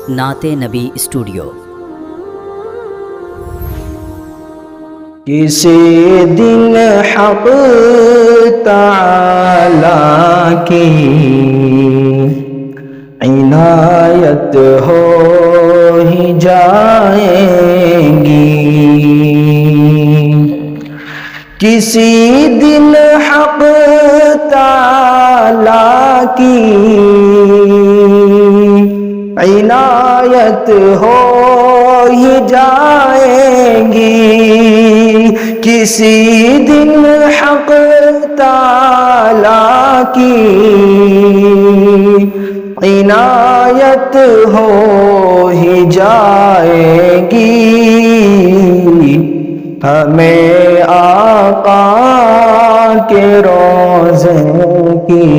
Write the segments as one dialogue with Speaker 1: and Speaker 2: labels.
Speaker 1: نعت نبی اسٹوڈیو۔
Speaker 2: کسی دن حق تعالی کی عنایت ہو ہی جائیں گی، کسی دن حق تعالی کی عنایت ہو ہی جائیں گی، کسی دن حق تعالی کی عنایت ہو ہی جائے گی، ہمیں آقا کے روضے کی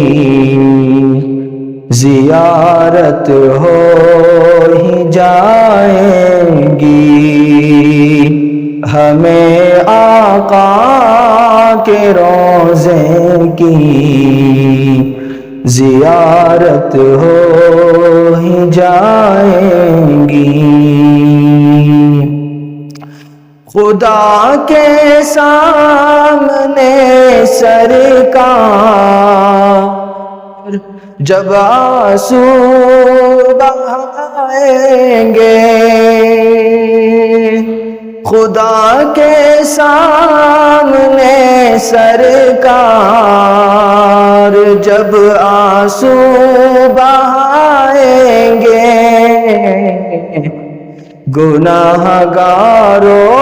Speaker 2: زیارت ہو ہی جائے گی، ہمیں آقا کے روضے کی زیارت ہو ہی جائے گی۔ خدا کے سامنے سرکار جب آنسو بہائیں گے، خدا کے سامنے سرکار جب آنسو بہائیں گے، گناہ گاروں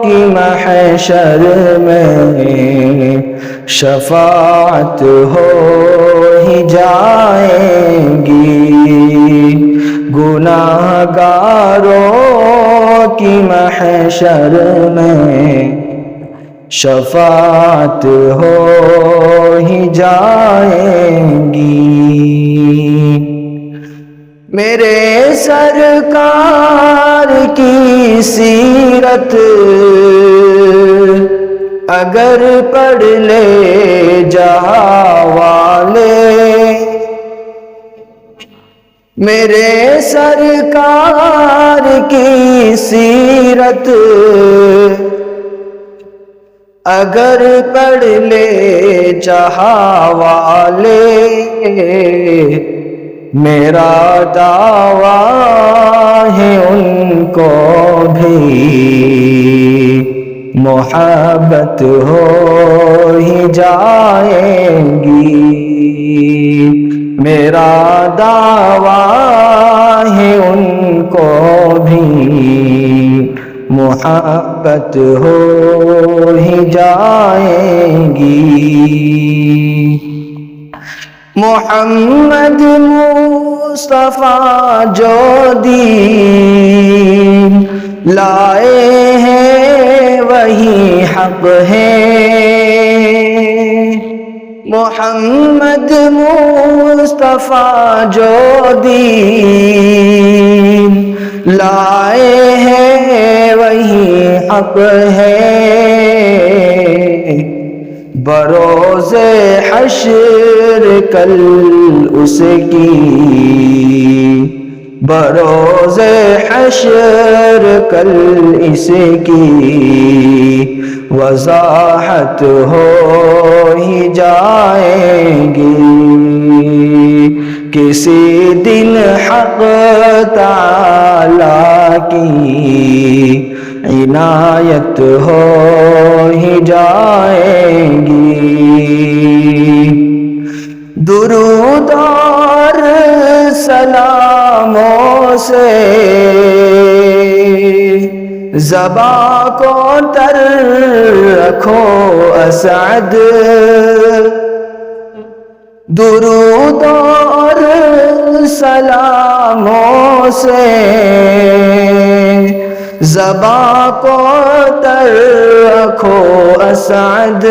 Speaker 2: کی محشر میں شفاعت ہو ہی جائے گی، گناہ گاروں کی محشر میں شفاعت ہو ہی جائے گی۔ میرے سرکار کی سیرت اگر پڑھ لے جہاں والے، میرے سرکار کی سیرت اگر پڑھ لے جہاں والے، میرا دعویٰ ہے ان کو بھی محبت ہو ہی جائے گی، میرا دعویٰ ہے ان کو بھی محبت ہو ہی جائے گی۔ محمد مصطفیٰ جو دین لائے ہیں وہی حق ہے، محمد مصطفیٰ جو دین لائے ہیں وہی حق ہے، بروز حشر کل اس کی، بروز حشر کل اس کی وضاحت ہو ہی جائے گی، کسی دن حق تعالی کی عنایت ہو ہی جائے گی۔ درود اور سلاموں سے زباں کو تر رکھو اسعد، درود اور سلاموں سے زباں کو تر رکھو اسعد،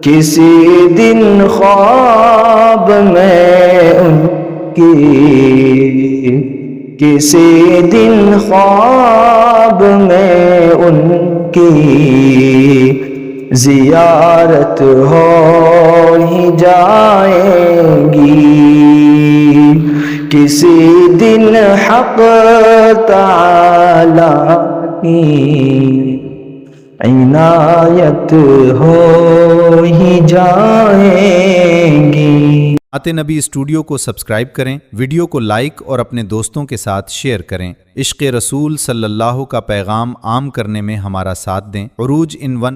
Speaker 2: کسی دن خواب میں ان کی، کسی دن خواب میں ان کی زیارت ہو ہی جائے گی، کسی دن حق تعالی کی عنایت ہو ہی جائیں گی۔
Speaker 3: نعت نبی اسٹوڈیو کو سبسکرائب کریں، ویڈیو کو لائک اور اپنے دوستوں کے ساتھ شیئر کریں۔ عشق رسول صلی اللہ کا پیغام عام کرنے میں ہمارا ساتھ دیں۔ عروج ان 1